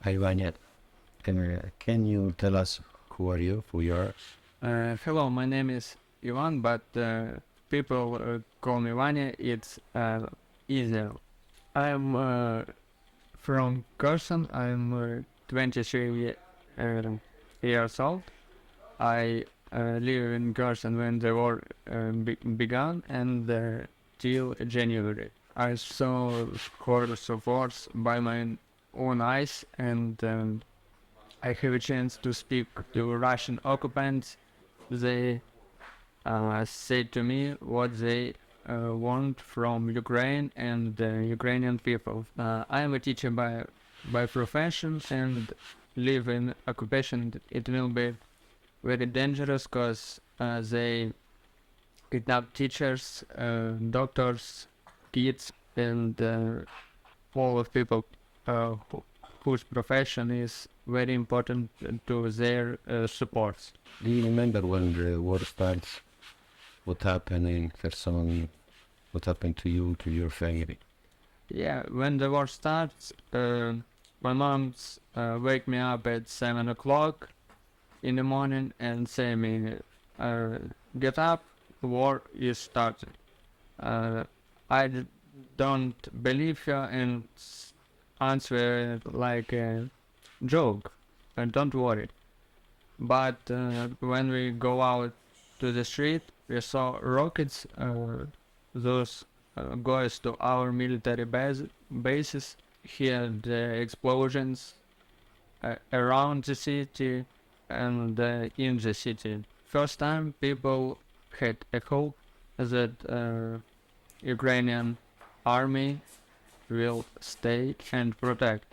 Hi, Vanya. Can you tell us who are you, who you are? Hello, my name is Ivan, but people call me Vanya. It's easier. I'm from Cherson. I'm 23 years old. I live in Cherson when the war began and till January. I saw horrors of wars by my own eyes, and I have a chance to speak to Russian occupants. They say to me what they want from Ukraine and the Ukrainian people. I am a teacher by profession and live in occupation. It will be very dangerous because they kidnap teachers, doctors, kids, and all of people whose profession is very important to their supports. Do you remember when the war starts? What happened in Kherson? What happened to you, to your family? Yeah, when the war starts, my mom's wake me up at 7 o'clock in the morning and say me, get up, war is starting. Uh, I don't believe her and answer like a joke. Don't worry. But when we go out to the street, we saw rockets. Those goes to our military bases. Here the explosions around the city and in the city. First time people had a hope that Ukrainian army will stay and protect.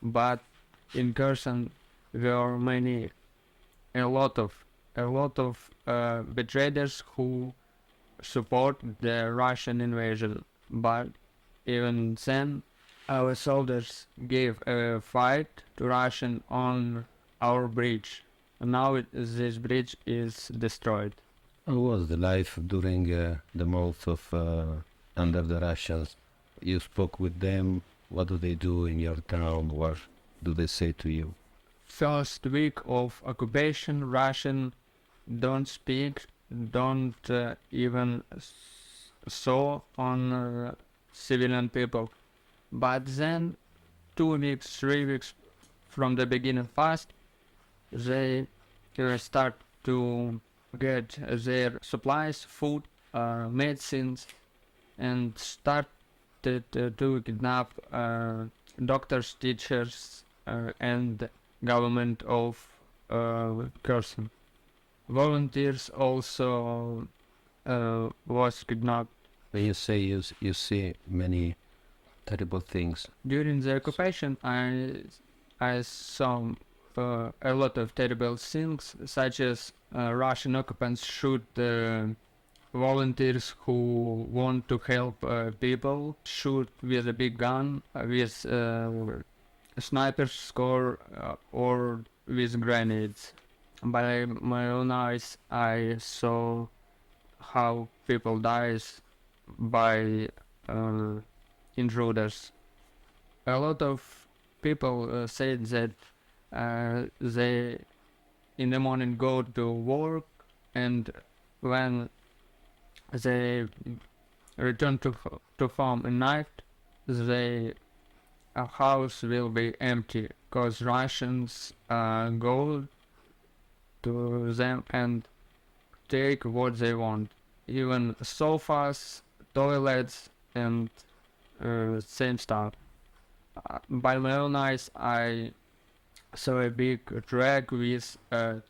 But in Kherson there are a lot of betrayers who support the Russian invasion. But even then, our soldiers gave a fight to Russian on our bridge. Now this bridge is destroyed. How was the life during the month of under the Russians? You spoke with them. What do they do in your town? What do they say to you? First week of occupation, Russian don't speak, don't even saw on civilian people. But then 2 weeks, 3 weeks from the beginning fast, they start to get their supplies, food, medicines, and started to kidnap doctors, teachers, and government of Kherson. Volunteers also was kidnapped. When you say you see many terrible things, During the occupation, I saw a lot of terrible things, such as Russian occupants shoot volunteers who want to help people, shoot with a big gun, with a sniper score, or with grenades. By my own eyes, I saw how people dies by uh, intruders. A lot of people said that they in the morning go to work, and when they return to home at night, their house will be empty because Russians go to them and take what they want, even sofas, toilets, and same stuff. By my own eyes, I saw a big track with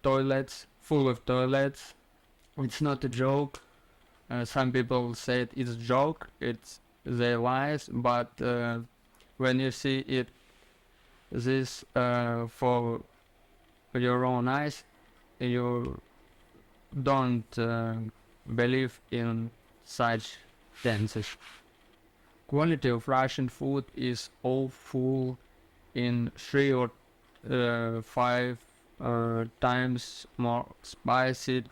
toilets, full of toilets. It's not a joke. Some people said it's a joke, it's their lies, but when you see it, this for your own eyes, you don't believe in such dances. Quality of Russian food is awful in 3 or 5 times more spicy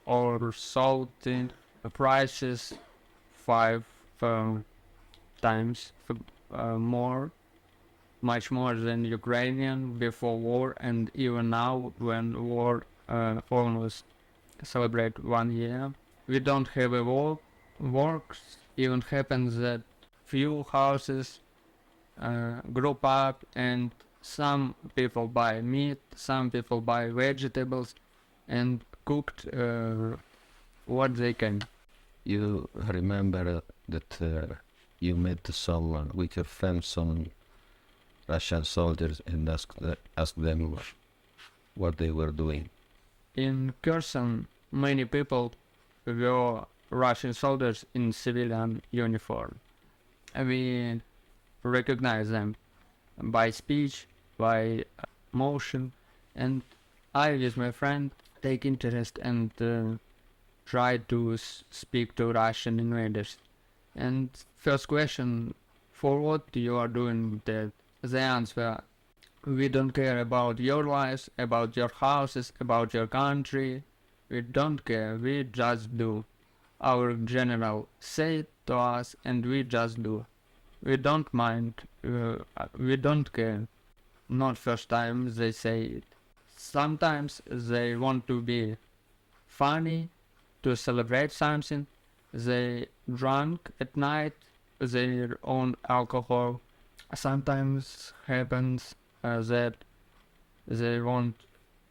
or salty. Prices 5 times more. much more than Ukrainian before war, and even now when war almost celebrate 1 year. We don't have a war. Works even happens that few houses group up, and some people buy meat, some people buy vegetables, and cooked what they can. You remember that you met some with your friends, some Russian soldiers, and asked them what they were doing. In Cherson, many people were Russian soldiers in civilian uniform. We recognize them by speech, by motion, and I, with my friend, take interest and try to speak to Russian invaders. And first question, for what you are doing that? The answer, we don't care about your lives, about your houses, about your country. We don't care, we just do. Our general say it to us and we just do. We don't mind, we don't care. Not first time they say it. Sometimes they want to be funny, to celebrate something. They drunk at night, their own alcohol. Sometimes happens that they want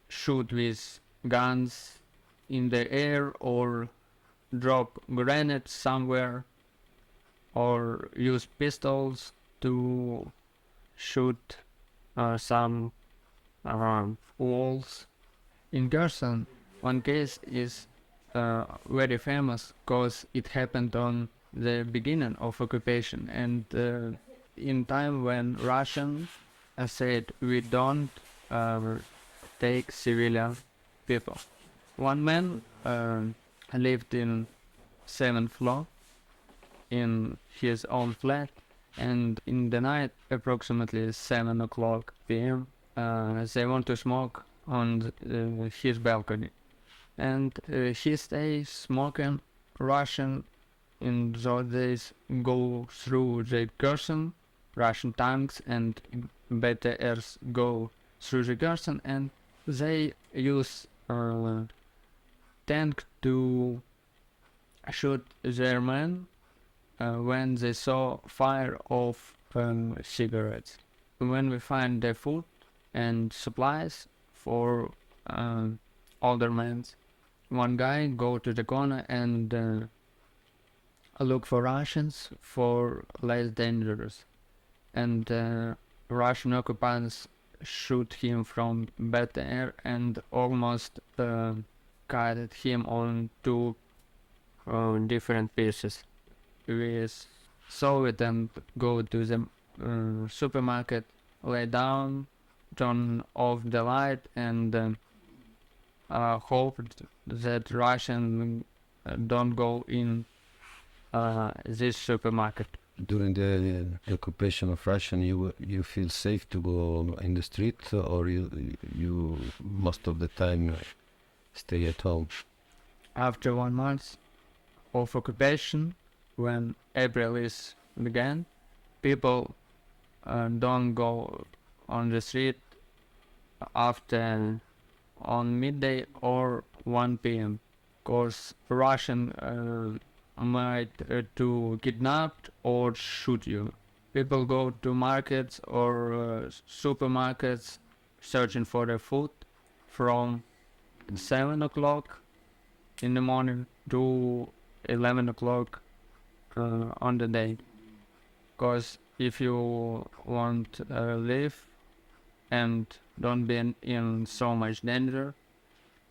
shoot with guns in the air or drop grenades somewhere or use pistols to shoot some walls. In Cherson, one case is very famous because it happened on the beginning of occupation, and in time when Russians said we don't take civilian people. One man lived in 7th floor in his own flat, and in the night, approximately 7 o'clock p.m., they want to smoke on his balcony. And he stays smoking. Russian in those days go through the Cherson, Russian tanks and BTRs go through the Cherson, and they use tank to shoot their men when they saw fire of cigarettes. When we find the food and supplies for older men, one guy go to the corner and look for Russians for less dangerous, and Russian occupants shoot him from better and almost cut him on two different pieces. We saw it and go to the supermarket, lay down, turn off the light, and hope that Russian don't go in this supermarket. During the occupation of Russia, you feel safe to go in the street, or you most of the time stay at home? After 1 month of occupation, when April is began, people don't go on the street after on midday or 1 p.m. Cause Russian might to kidnap or shoot you. People go to markets or supermarkets searching for their food from 7 o'clock in the morning to 11 o'clock on the day. Cause if you want to live and don't be in so much danger,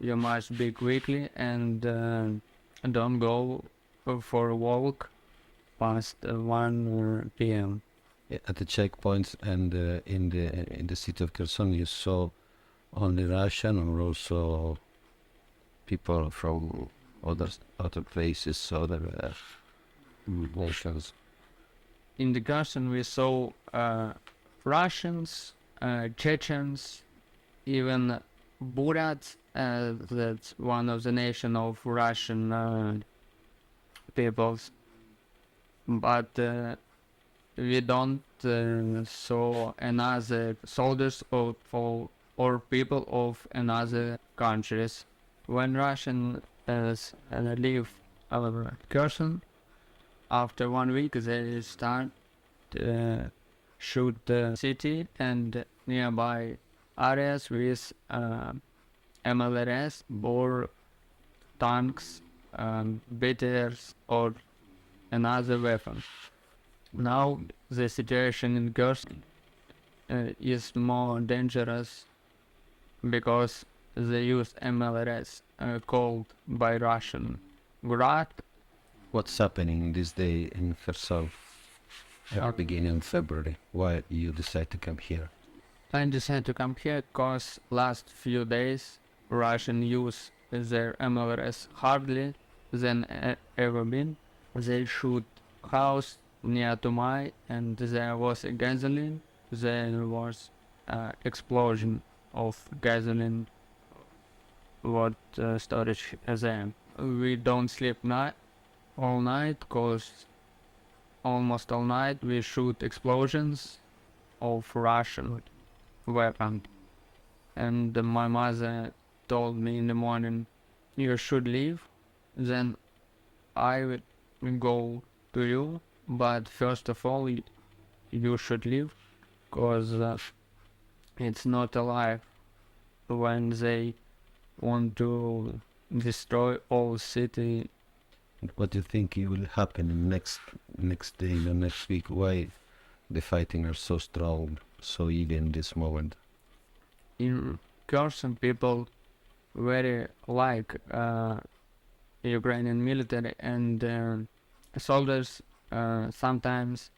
you must be quickly and don't go for a walk past 1 p.m. At the checkpoints and in the city of Kherson, you saw only Russian or also people from other places, other nations? In the Kherson we saw Russians, Chechens, even Burats, that's one of the nation of Russian peoples. But we don't saw another soldiers or people of another countries. When Russian leave our Kherson, after 1 week they start shoot the city and nearby areas with MLRS or tanks, BTRs or another weapon. Now the situation in Kherson is more dangerous because they use MLRS called by Russian Grad. What's happening this day in Kherson at the beginning of February? Why you decide to come here? I decided to come here because last few days Russian use their MLRS hardly than ever been. They shoot house near to my and there was a gasoline. There was explosion of gasoline what storage there. We don't sleep all night cause almost all night we shoot explosions of Russian weapon. And my mother told me in the morning, you should leave, then I will go to you, but first of all you should leave, cause it's not alive when they want to destroy all city. What do you think will happen in next day or next week? Why the fighting are so strong, so eager in this moment? In Kherson, people very like Ukrainian military and soldiers sometimes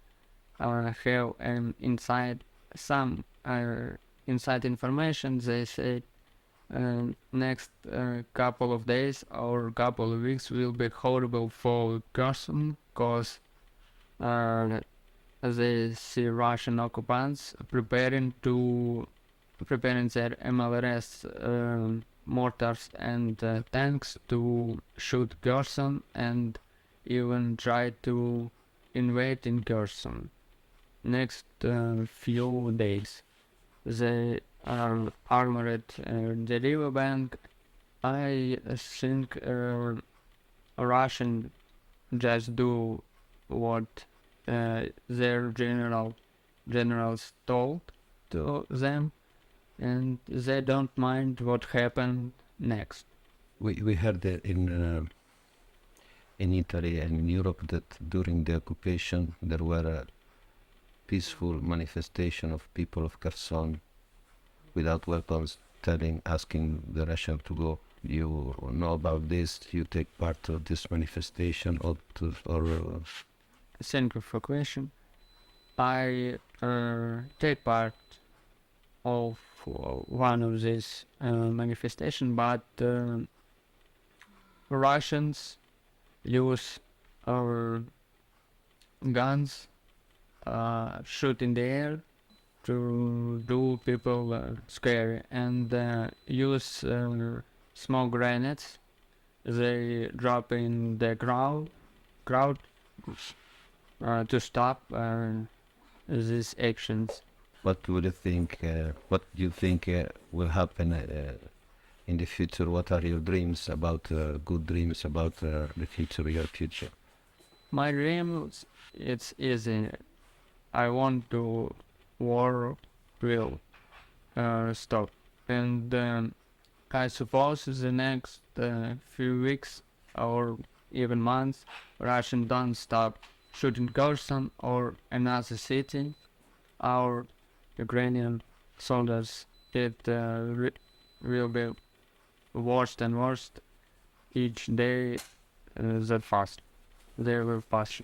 have some inside information. They say next couple of days or couple of weeks will be horrible for Kherson because they see Russian occupants preparing their MLRS mortars and tanks to shoot Kherson and even try to invade in Kherson. Next few days, they are armored the riverbank. I think Russian just do what their generals told to them, and they don't mind what happened next. We heard that in Italy and in Europe that during the occupation there were a peaceful manifestation of people of Kherson without weapons asking the Russian to go. You know about this? You take part of this manifestation or Thank you for question. I take part of one of these manifestation, but Russians use our guns, shoot in the air to do people scary, and use small grenades. They drop in the crowd to stop these actions. what do you think? What do you think will happen in the future? What are your dreams about? Good dreams about the future, your future? My dreams, it's easy. I want to war will stop, and I suppose the next few weeks or even months, Russian don't stop shooting Kherson or another city. Our Ukrainian soldiers, it will be worse and worse each day. That fast. They will pass.